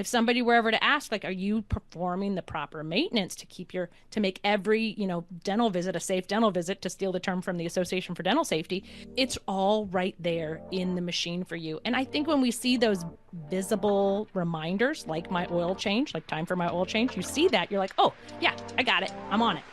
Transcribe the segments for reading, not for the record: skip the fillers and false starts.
If somebody were ever to ask, like, are you performing the proper maintenance to make every, dental visit a safe dental visit, to steal the term from the Association for Dental Safety, it's all right there in the machine for you. And I think when we see those visible reminders, like my oil change, like time for my oil change, you see that, you're like, oh, yeah, I got it. I'm on it.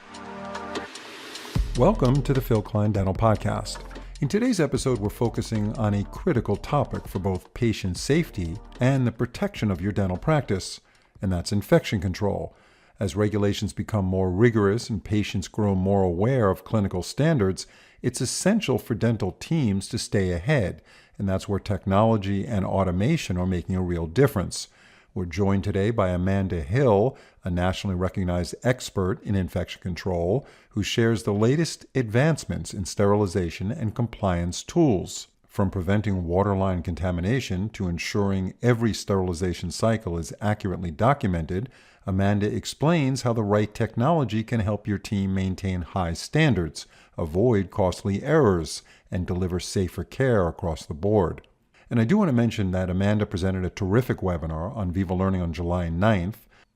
Welcome to the Phil Klein Dental Podcast. In today's episode, we're focusing on a critical topic for both patient safety and the protection of your dental practice, and that's infection control. As regulations become more rigorous and patients grow more aware of clinical standards, it's essential for dental teams to stay ahead, and that's where technology and automation are making a real difference. We're joined today by Amanda Hill, a nationally recognized expert in infection control, who shares the latest advancements in sterilization and compliance tools. From preventing waterline contamination to ensuring every sterilization cycle is accurately documented, Amanda explains how the right technology can help your team maintain high standards, avoid costly errors, and deliver safer care across the board. And I do want to mention that Amanda presented a terrific webinar on Viva Learning on July 9th.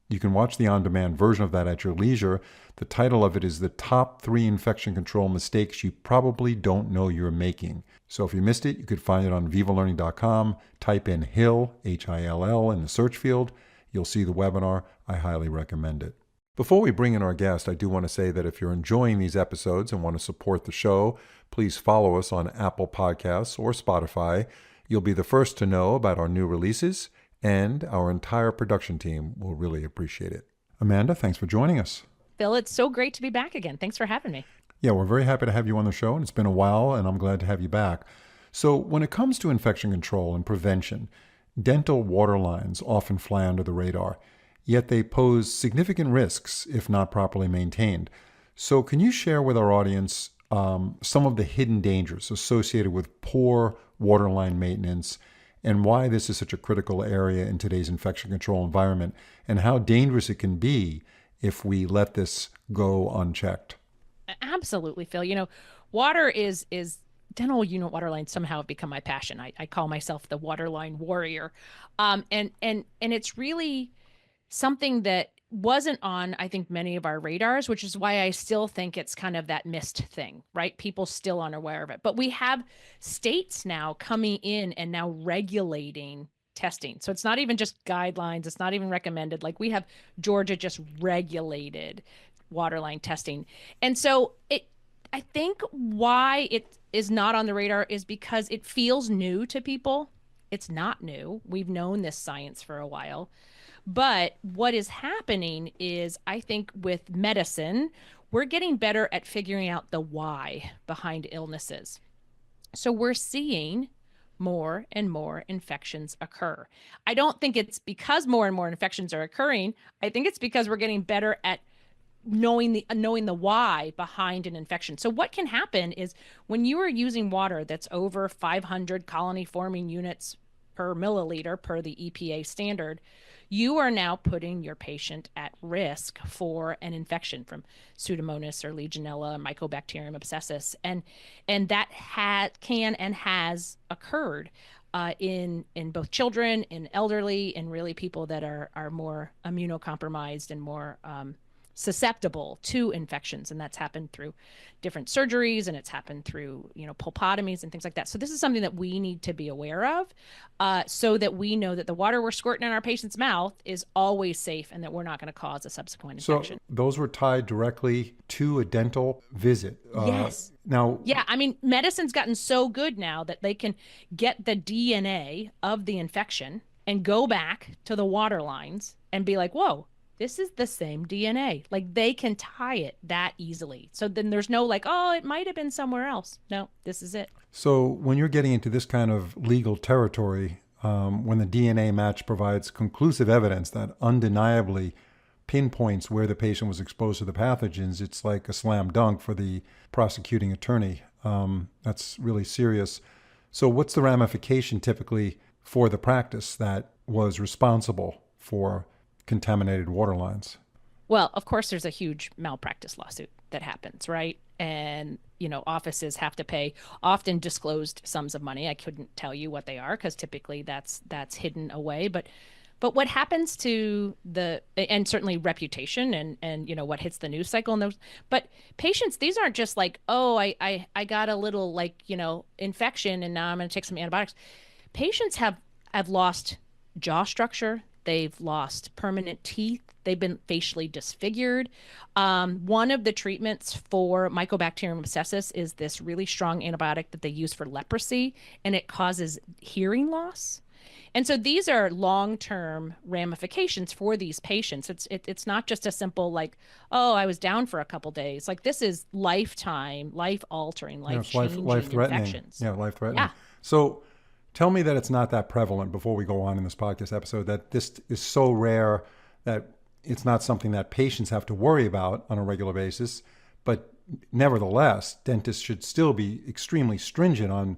You can watch the on-demand version of that at your leisure. The title of it is The Top 3 Infection Control Mistakes You Probably Don't Know You're Making. So if you missed it, you could find it on vivalearning.com. Type in Hill, Hill, in the search field. You'll see the webinar. I highly recommend it. Before we bring in our guest, I do want to say that if you're enjoying these episodes and want to support the show, please follow us on Apple Podcasts or Spotify. You'll be the first to know about our new releases, and our entire production team will really appreciate it. Amanda, thanks for joining us. Phil, it's so great to be back again. Thanks for having me. Yeah, we're very happy to have you on the show, and it's been a while, and I'm glad to have you back. So when it comes to infection control and prevention, dental water lines often fly under the radar, yet they pose significant risks if not properly maintained. So can you share with our audience some of the hidden dangers associated with poor waterline maintenance and why this is such a critical area in today's infection control environment and how dangerous it can be if we let this go unchecked? Absolutely, Phil. Water is dental unit waterline somehow have become my passion. I call myself the waterline warrior. And it's really something that wasn't on, I think, many of our radars, which is why I still think it's kind of that missed thing, right? People still aren't aware of it. But we have states now coming in and now regulating testing. So it's not even just guidelines. It's not even recommended. Like we have Georgia just regulated waterline testing. And so I think why it is not on the radar is because it feels new to people. It's not new. We've known this science for a while. But what is happening is, I think with medicine, we're getting better at figuring out the why behind illnesses. So we're seeing more and more infections occur. I don't think it's because more and more infections are occurring. I think it's because we're getting better at knowing the why behind an infection. So what can happen is when you are using water that's over 500 colony forming units per milliliter per the EPA standard, you are now putting your patient at risk for an infection from Pseudomonas or Legionella, Mycobacterium abscessus, and that can and has occurred in both children, in elderly, and really people that are more immunocompromised and more susceptible to infections. And that's happened through different surgeries, and it's happened through, pulpotomies and things like that. So this is something that we need to be aware of so that we know that the water we're squirting in our patient's mouth is always safe and that we're not going to cause a subsequent infection. So those were tied directly to a dental visit. Yes. Now, yeah, medicine's gotten so good now that they can get the DNA of the infection and go back to the water lines and be like, whoa, this is the same DNA. Like they can tie it that easily. So then there's no like, oh, it might have been somewhere else. No, this is it. So when you're getting into this kind of legal territory, when the DNA match provides conclusive evidence that undeniably pinpoints where the patient was exposed to the pathogens, it's like a slam dunk for the prosecuting attorney. That's really serious. So what's the ramification typically for the practice that was responsible for contaminated water lines? Well, of course, there's a huge malpractice lawsuit that happens, right? And, offices have to pay often disclosed sums of money. I couldn't tell you what they are because typically that's hidden away. But But what happens to and certainly reputation and what hits the news cycle and those, but patients, these aren't just like, oh, I got a little like, infection and now I'm going to take some antibiotics. Patients have lost jaw structure. They've lost permanent teeth. They've been facially disfigured. One of the treatments for Mycobacterium abscessus is this really strong antibiotic that they use for leprosy, and it causes hearing loss. And so these are long-term ramifications for these patients. It's not just a simple like, oh, I was down for a couple days. Like this is lifetime, life-altering, It's life-changing life-threatening. infections. Yeah, life-threatening. Yeah. So tell me that it's not that prevalent before we go on in this podcast episode, that this is so rare that it's not something that patients have to worry about on a regular basis. But nevertheless, dentists should still be extremely stringent on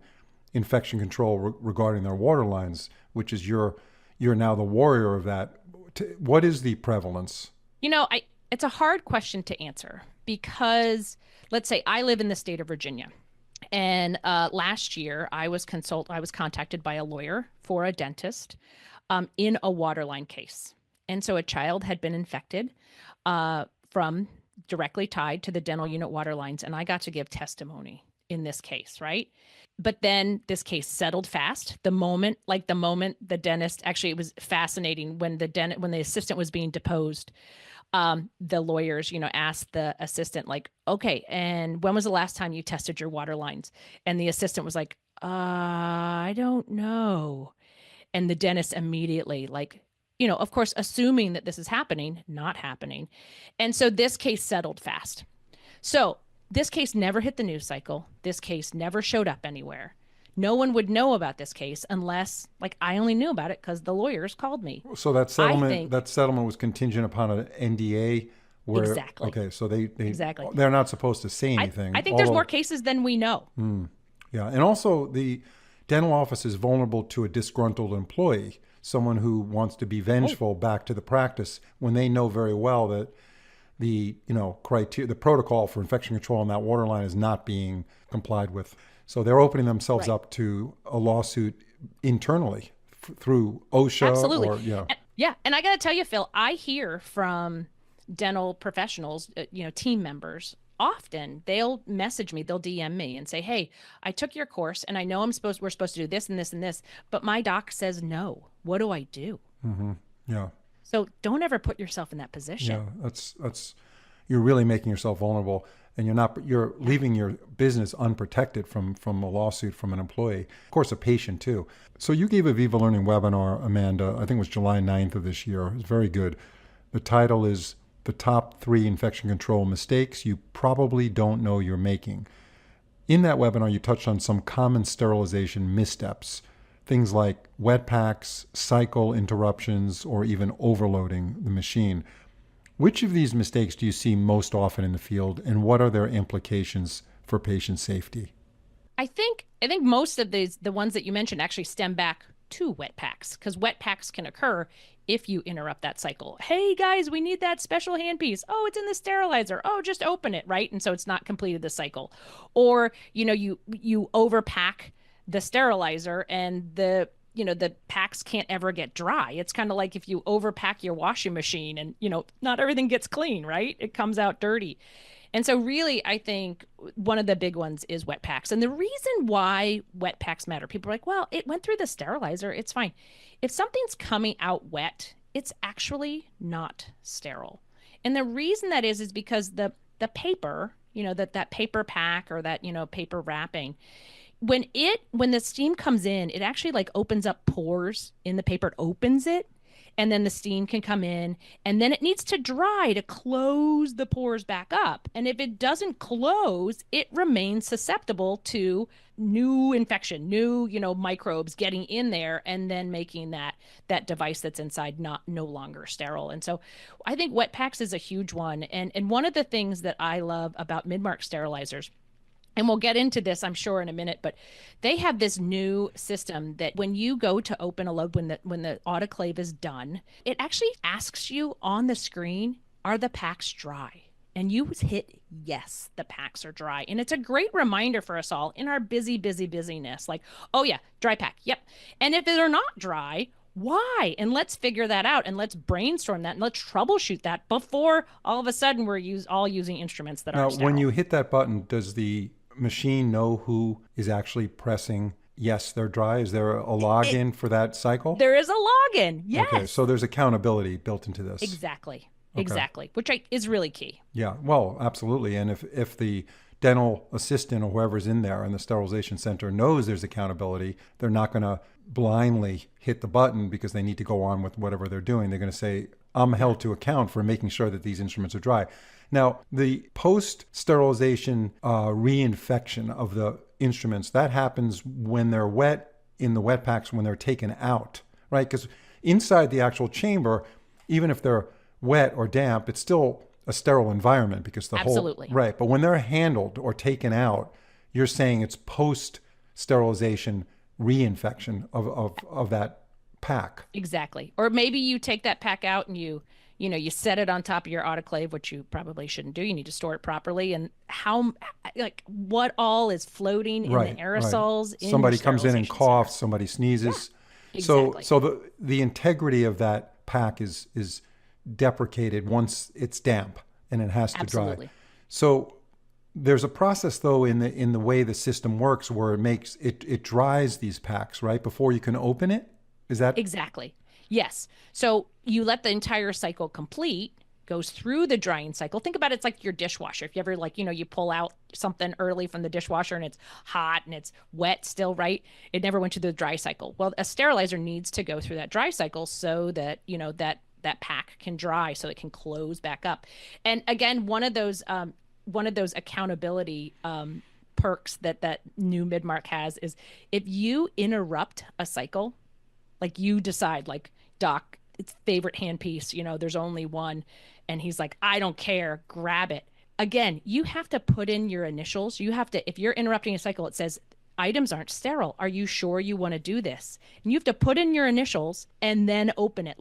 infection control regarding their water lines, which is you're now the warrior of that. What is the prevalence? It's a hard question to answer because let's say I live in the state of Virginia. And last year, I was contacted by a lawyer for a dentist in a waterline case. And so a child had been infected from directly tied to the dental unit water lines, and I got to give testimony in this case, right? But then this case settled fast. The moment the dentist, actually, it was fascinating when the assistant was being deposed. The lawyers, asked the assistant, like, okay, and when was the last time you tested your water lines? And the assistant was like, I don't know. And the dentist immediately, like, of course, assuming that this is happening, not happening. And so this case settled fast. So this case never hit the news cycle. This case never showed up anywhere. No one would know about this case unless, like, I only knew about it because the lawyers called me. So that settlement was contingent upon an NDA. Exactly. Okay, so exactly. they're not supposed to say anything. I think there's more cases than we know. Yeah, and also the dental office is vulnerable to a disgruntled employee, someone who wants to be vengeful back to the practice when they know very well that the criteria, the protocol for infection control on that water line is not being complied with. So they're opening themselves up to a lawsuit internally through OSHA. Absolutely. And I got to tell you, Phil, I hear from dental professionals, team members. Often they'll message me, they'll DM me and say, hey, I took your course and I know we're supposed to do this and this and this, but my doc says no. What do I do? Mm-hmm. Yeah. So don't ever put yourself in that position. Yeah, that's you're really making yourself vulnerable, and you're leaving your business unprotected from a lawsuit from an employee. Of course, a patient too. So you gave a Viva Learning webinar, Amanda, I think it was July 9th of this year. It was very good. The title is The Top 3 Infection Control Mistakes You Probably Don't Know You're Making. In that webinar, you touched on some common sterilization missteps, things like wet packs, cycle interruptions, or even overloading the machine. Which of these mistakes do you see most often in the field, and what are their implications for patient safety? I think most of the ones that you mentioned actually stem back to wet packs, because wet packs can occur if you interrupt that cycle. Hey guys, we need that special handpiece. Oh, it's in the sterilizer. Oh, just open it, right? And so it's not completed the cycle. Or, you overpack the sterilizer and the packs can't ever get dry. It's kind of like if you overpack your washing machine and, not everything gets clean, right? It comes out dirty. And so really, I think one of the big ones is wet packs. And the reason why wet packs matter, people are like, well, it went through the sterilizer. It's fine. If something's coming out wet, it's actually not sterile. And the reason that is because the paper, that paper pack or that, paper wrapping, when the steam comes in, it actually like opens up pores in the paper. It opens it, and then the steam can come in, and then it needs to dry to close the pores back up. And if it doesn't close, it remains susceptible to new infection, new, microbes getting in there and then making that device that's inside no longer sterile. And so I think wet packs is a huge one. And one of the things that I love about Midmark sterilizers, and we'll get into this, I'm sure, in a minute, but they have this new system that when you go to open a load, when the autoclave is done, it actually asks you on the screen, are the packs dry? And you hit yes, the packs are dry. And it's a great reminder for us all in our busyness, like, oh yeah, dry pack, yep. And if they're not dry, Why? And let's figure that out and let's brainstorm that and let's troubleshoot that before all of a sudden we're all using instruments that Now, aren't when sterile. you hit that button, does the machine know who is actually pressing yes, they're dry? Is there a It login for that cycle? There is a login. Okay, Yes. so there's accountability built into this. Exactly. Okay. Exactly. Is really key. Yeah, well, absolutely. And if the dental assistant or whoever's in there in the sterilization center knows there's accountability, they're not going to blindly hit the button because they need to go on with whatever they're doing. They're going to say, I'm held to account for making sure that these instruments are dry. Now, the post sterilization reinfection of the instruments, that happens when they're wet in the wet packs, when they're taken out, right? Because inside the actual chamber, even if they're wet or damp, it's still a sterile environment because the Absolutely. whole, right. But when they're handled or taken out, you're saying it's post sterilization reinfection of that pack. Exactly. Or maybe you take that pack out and you set it on top of your autoclave, which you probably shouldn't do. You need to store it properly. And what all is floating in the Right, right. aerosols in your Somebody comes in and sterilization center. coughs, somebody sneezes. So Exactly. so the integrity of that pack is deprecated once it's damp and it has to dry. Absolutely. So there's a process though in the way the system works where it dries these packs, right? Before you can open it. Is that Exactly. Yes. So you let the entire cycle complete, goes through the drying cycle. Think about it's like your dishwasher. If you ever you pull out something early from the dishwasher and it's hot and it's wet still, right? It never went to the dry cycle. Well, a sterilizer needs to go through that dry cycle so that, that pack can dry so it can close back up. And again, one of those accountability perks that new Midmark has is if you interrupt a cycle, like you decide like doc it's favorite handpiece, there's only one, and he's like, I don't care, grab it. Again, you have to put in your initials. You have to, if you're interrupting a cycle, it says items aren't sterile, are you sure you want to do this? And you have to put in your initials and then open it.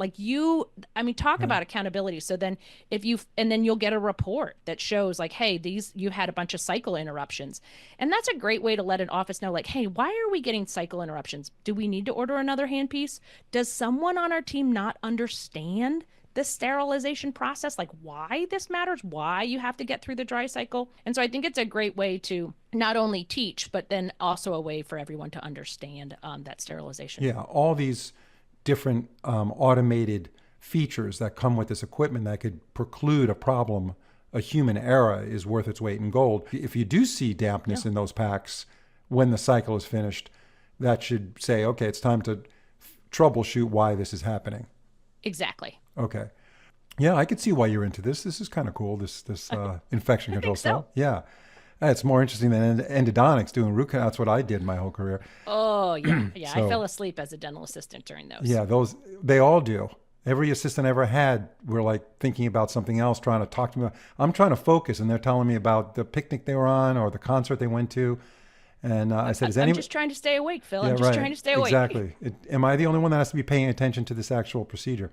Talk about accountability. So then and then you'll get a report that shows like, hey, you had a bunch of cycle interruptions. And that's a great way to let an office know like, hey, why are we getting cycle interruptions? Do we need to order another handpiece? Does someone on our team not understand the sterilization process, like why this matters, why you have to get through the dry cycle? And so I think it's a great way to not only teach, but then also a way for everyone to understand that sterilization. Yeah, all these different automated features that come with this equipment that could preclude a problem, a human error is worth its weight in gold. If you do see dampness in those packs when the cycle is finished, that should say, okay, it's time to troubleshoot why this is happening. Exactly. Okay. Yeah, I could see why you're into this. This is kind of cool, this infection I control think so. stuff. Yeah. It's more interesting than endodontics, doing root canal. That's what I did my whole career. Oh, yeah. Yeah. I So, fell asleep as a dental assistant during those. yeah, they all do. Every assistant I ever had, we're like thinking about something else, trying to talk to me. I'm trying to focus, and they're telling me about the picnic they were on or the concert they went to. And I said, I'm just trying to stay awake, Phil. Yeah, I'm just right. trying to stay awake. Exactly. Am I the only one that has to be paying attention to this actual procedure?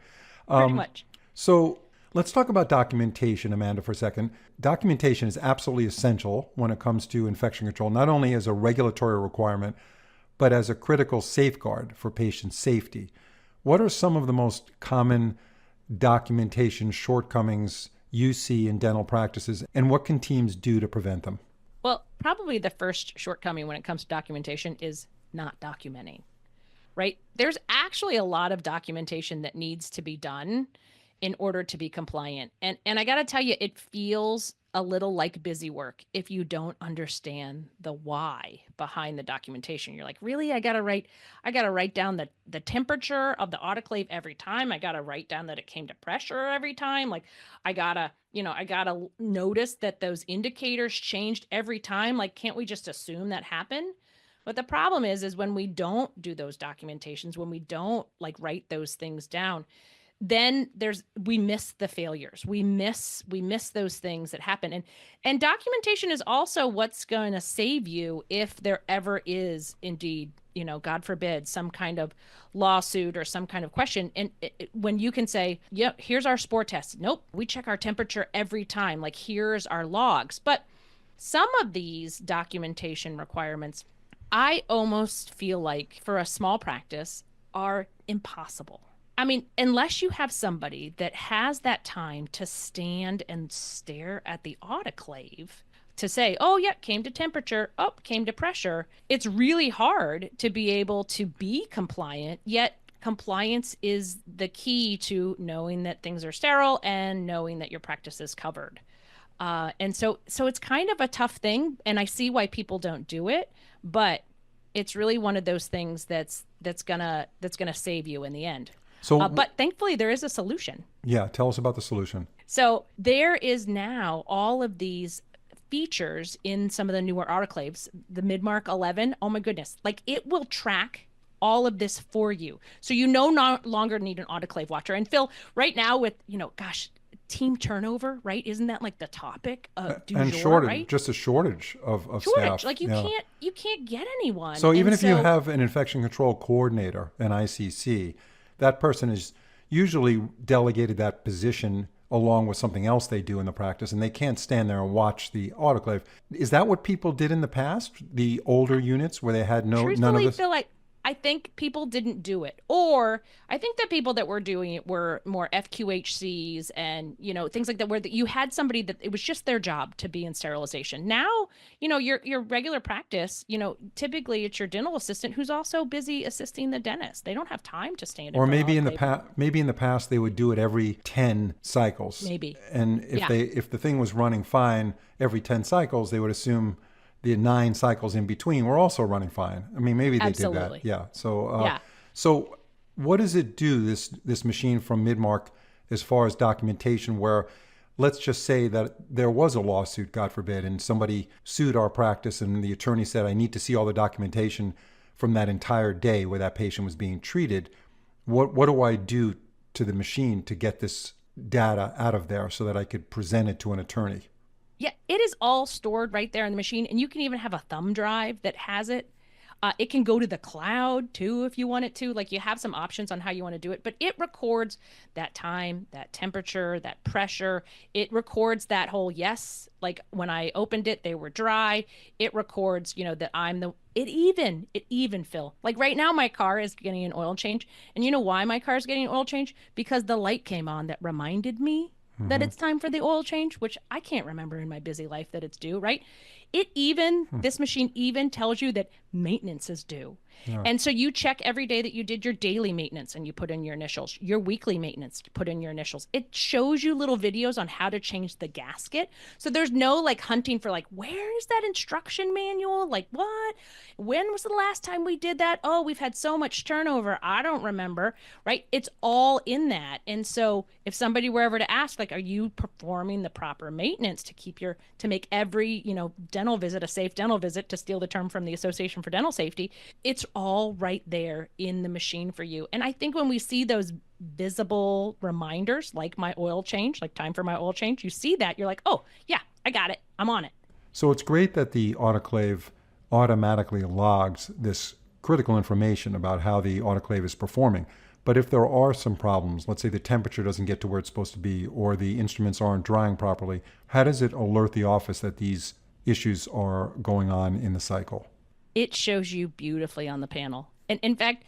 Pretty much. So let's talk about documentation, Amanda, for a second. Documentation is absolutely essential when it comes to infection control, not only as a regulatory requirement, but as a critical safeguard for patient safety. What are some of the most common documentation shortcomings you see in dental practices, and what can teams do to prevent them? Well, probably the first shortcoming when it comes to documentation is not documenting, right? There's actually a lot of documentation that needs to be done in order to be compliant. And I got to tell you, it feels a little like busy work if you don't understand the why behind the documentation. You're like, really? I got to write down the temperature of the autoclave every time. I got to write down that it came to pressure every time. Like I got to notice that those indicators changed every time. Like can't we just assume that happened? But the problem is when we don't do those documentations, when we don't like write those things down, then we miss the failures. We miss those things that happen. And documentation is also what's going to save you if there ever is indeed, God forbid, some kind of lawsuit or some kind of question. And when you can say, yeah, here's our spore test. Nope, we check our temperature every time. Like here's our logs. But some of these documentation requirements, I almost feel like for a small practice are impossible. I mean, unless you have somebody that has that time to stand and stare at the autoclave to say, oh, yeah, came to temperature, oh, came to pressure, it's really hard to be able to be compliant. Yet compliance is the key to knowing that things are sterile and knowing that your practice is covered. And so it's kind of a tough thing, and I see why people don't do it, but it's really one of those things that's gonna save you in the end. So, But thankfully, there is a solution. yeah, tell us about the solution. So there is now all of these features in some of the newer autoclaves. The Midmark 11, oh my goodness, like it will track all of this for you. So you no longer need an autoclave watcher. And Phil, right now with, gosh, team turnover, right? Isn't that like the topic of du And jour, shortage, right? just a shortage of Shortage. staff. Like Yeah. you can't get anyone. So even And if you have an infection control coordinator, an ICC, that person is usually delegated that position along with something else they do in the practice, and they can't stand there and watch the autoclave. Is that what people did in the past? The older units where they had none of truthfully this? feel like I think people didn't do it, or I think the people that were doing it were more FQHCs and things like that, where you had somebody that it was just their job to be in sterilization. Now, your regular practice, typically it's your dental assistant who's also busy assisting the dentist. They don't have time to stand. Or maybe in the past they would do it every 10 cycles. Maybe. And if Yeah. if the thing was running fine every 10 cycles, they would assume the 9 cycles in between were also running fine. I mean, maybe they Absolutely. did that. Yeah. So Yeah. so what does it do, this machine from Midmark, as far as documentation, where let's just say that there was a lawsuit, God forbid, and somebody sued our practice and the attorney said, I need to see all the documentation from that entire day where that patient was being treated. What do I do to the machine to get this data out of there so that I could present it to an attorney? Yeah, it is all stored right there in the machine, and you can even have a thumb drive that has it. It can go to the cloud too if you want it to. Like you have some options on how you want to do it, but it records that time, that temperature, that pressure. It records that whole yes, like when I opened it, they were dry. It records, that I'm the. It even Phil. Like right now, my car is getting an oil change, and you know why my car is getting an oil change? Because the light came on that reminded me that it's time for the oil change, which I can't remember in my busy life that it's due, right? This machine even tells you that maintenance is due. Yeah. And so you check every day that you did your daily maintenance and you put in your initials, your weekly maintenance, you put in your initials. It shows you little videos on how to change the gasket. So there's no like hunting for like, where is that instruction manual? Like what? When was the last time we did that? Oh, we've had so much turnover. I don't remember, right? It's all in that. And so if somebody were ever to ask, like, are you performing the proper maintenance to make every, dental visit a safe dental visit, to steal the term from the Association for Dental Safety, it's all right there in the machine for you. And I think when we see those visible reminders, like my oil change, like time for my oil change, you see that, you're like, oh, yeah, I got it. I'm on it. So it's great that the autoclave automatically logs this critical information about how the autoclave is performing. But if there are some problems, let's say the temperature doesn't get to where it's supposed to be, or the instruments aren't drying properly, how does it alert the office that these issues are going on in the cycle? It shows you beautifully on the panel. And in fact,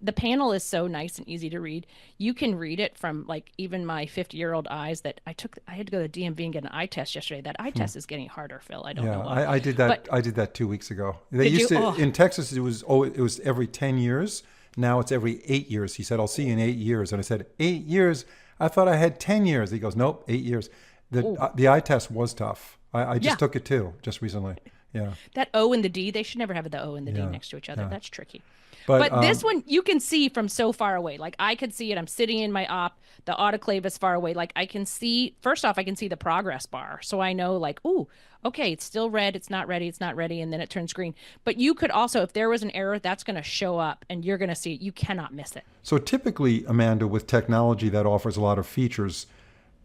the panel is so nice and easy to read. You can read it from like even my 50-year-old eyes that I had to go to the DMV and get an eye test yesterday. That eye test is getting harder, Phil. I don't know why. I did that. But, I did that 2 weeks ago. They Did used you? to Oh. in Texas. It was every 10 years. Now it's every 8 years. He said, "I'll see you in 8 years." And I said, "8 years? I thought I had 10 years." He goes, "Nope, 8 years." The eye test was tough. I just took it too, just recently. Yeah. That O and the D, they should never have the O and the D Yeah, next to each other. yeah. That's tricky. But, But this one you can see from so far away. Like I could see it. I'm sitting in my op. The autoclave is far away. Like I can see, first off, I can see the progress bar. So I know like, ooh, okay, it's still red. It's not ready. It's not ready. And then it turns green. But you could also, if there was an error, that's going to show up and you're going to see it. You cannot miss it. So typically, Amanda, with technology that offers a lot of features,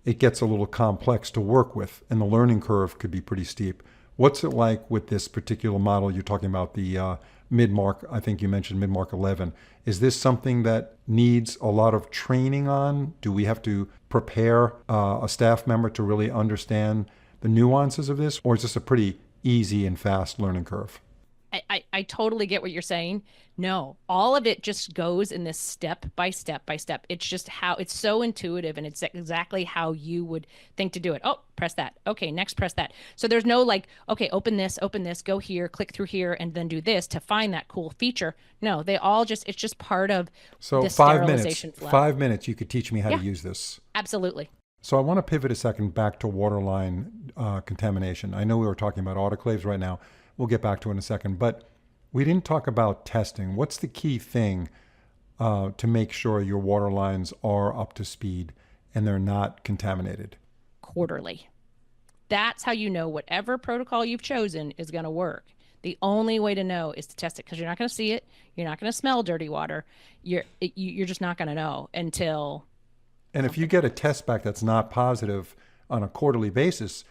it gets a little complex to work with, and the learning curve could be pretty steep. What's it like with this particular model you're talking about, the Midmark? I think you mentioned Midmark 11. Is this something that needs a lot of training on? Do we have to prepare a staff member to really understand the nuances of this, or is this a pretty easy and fast learning curve? I totally get what you're saying. No, all of it just goes in this step by step by step. It's just how it's so intuitive and it's exactly how you would think to do it. Oh, press that. Okay, next press that. So there's no like, okay, open this, go here, click through here, and then do this to find that cool feature. No, they all just, it's just part of So the 5 minutes, sterilization flow. 5 minutes, you could teach me how to Yeah, use this. absolutely. So I want to pivot a second back to waterline contamination. I know we were talking about autoclaves right now. We'll get back to it in a second, but we didn't talk about testing. What's the key thing to make sure your water lines are up to speed and they're not contaminated? Quarterly. That's how you know whatever protocol you've chosen is going to work. The only way to know is to test it because you're not going to see it. You're not going to smell dirty water. You're just not going to know until. And if you get a test back that's not positive on a quarterly basis,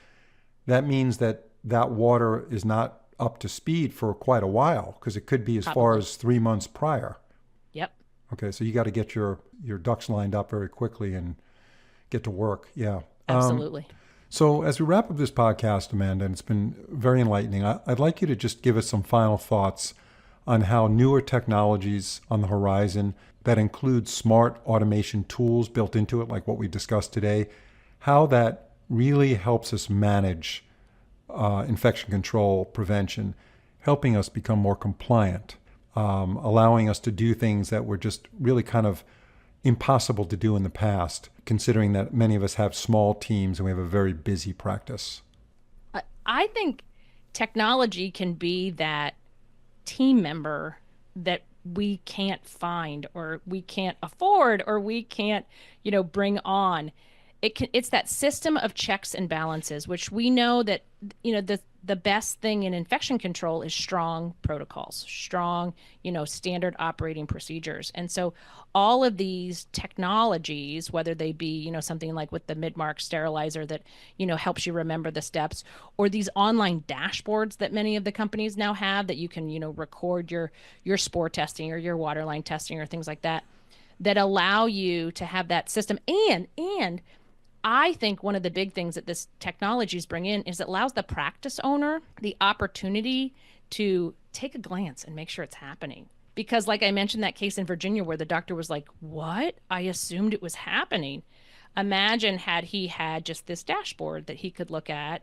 that means that that water is not up to speed for quite a while because it could be as far Probably. as 3 months prior. Yep, Okay, so you got to get your ducks lined up very quickly and get to work. Yeah. absolutely. So as we wrap up this podcast, Amanda, and it's been very enlightening, I'd like you to just give us some final thoughts on how newer technologies on the horizon that include smart automation tools built into it, like what we discussed today, how that really helps us manage infection control prevention, helping us become more compliant, allowing us to do things that were just really kind of impossible to do in the past, considering that many of us have small teams and we have a very busy practice. I think technology can be that team member that we can't find or we can't afford or we can't, bring on. It's that system of checks and balances, which we know that, the best thing in infection control is strong protocols, strong, standard operating procedures. And so all of these technologies, whether they be, something like with the mid-mark sterilizer that, helps you remember the steps, or these online dashboards that many of the companies now have that you can, record your spore testing or your waterline testing or things like that, that allow you to have that system. And I think one of the big things that this technologies bring in is it allows the practice owner the opportunity to take a glance and make sure it's happening. Because like I mentioned that case in Virginia where the doctor was like, "What? I assumed it was happening." Imagine had he had just this dashboard that he could look at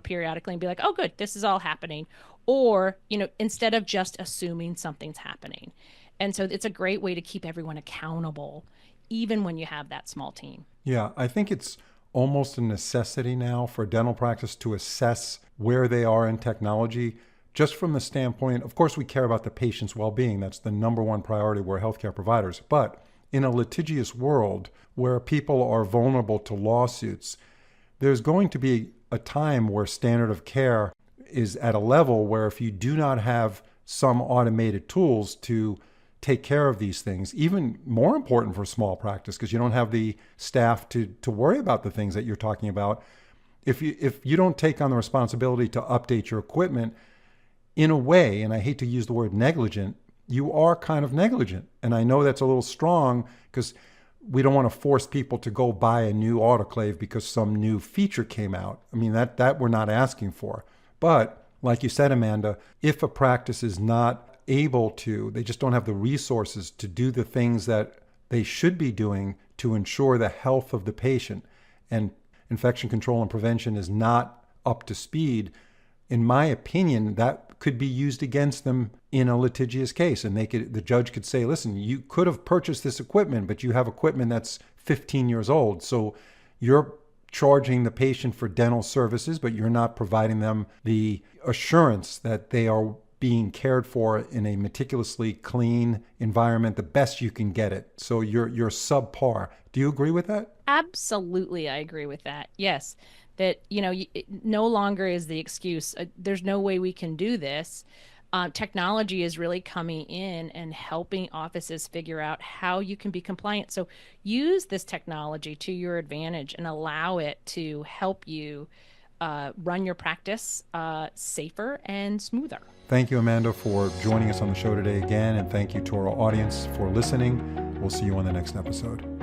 periodically and be like, "Oh good, this is all happening." Or, instead of just assuming something's happening. And so it's a great way to keep everyone accountable even when you have that small team. Yeah, I think it's almost a necessity now for dental practice to assess where they are in technology, just from the standpoint, of course, we care about the patient's well-being. That's the number one priority. We're healthcare providers. But in a litigious world where people are vulnerable to lawsuits, there's going to be a time where standard of care is at a level where if you do not have some automated tools to take care of these things, even more important for small practice because you don't have the staff to worry about the things that you're talking about. If you don't take on the responsibility to update your equipment in a way, and I hate to use the word negligent, you are kind of negligent. And I know that's a little strong because we don't want to force people to go buy a new autoclave because some new feature came out. I mean, that we're not asking for. But like you said, Amanda, if a practice is not able to, they just don't have the resources to do the things that they should be doing to ensure the health of the patient, and infection control and prevention is not up to speed, in my opinion, that could be used against them in a litigious case. And the judge could say, listen, you could have purchased this equipment, but you have equipment that's 15 years old. So you're charging the patient for dental services, but you're not providing them the assurance that they are being cared for in a meticulously clean environment, the best you can get it. So you're subpar. Do you agree with that? Absolutely, I agree with that. Yes, that it no longer is the excuse. There's no way we can do this. Technology is really coming in and helping offices figure out how you can be compliant. So use this technology to your advantage and allow it to help you run your practice safer and smoother. Thank you, Amanda, for joining us on the show today again, and thank you to our audience for listening. We'll see you on the next episode.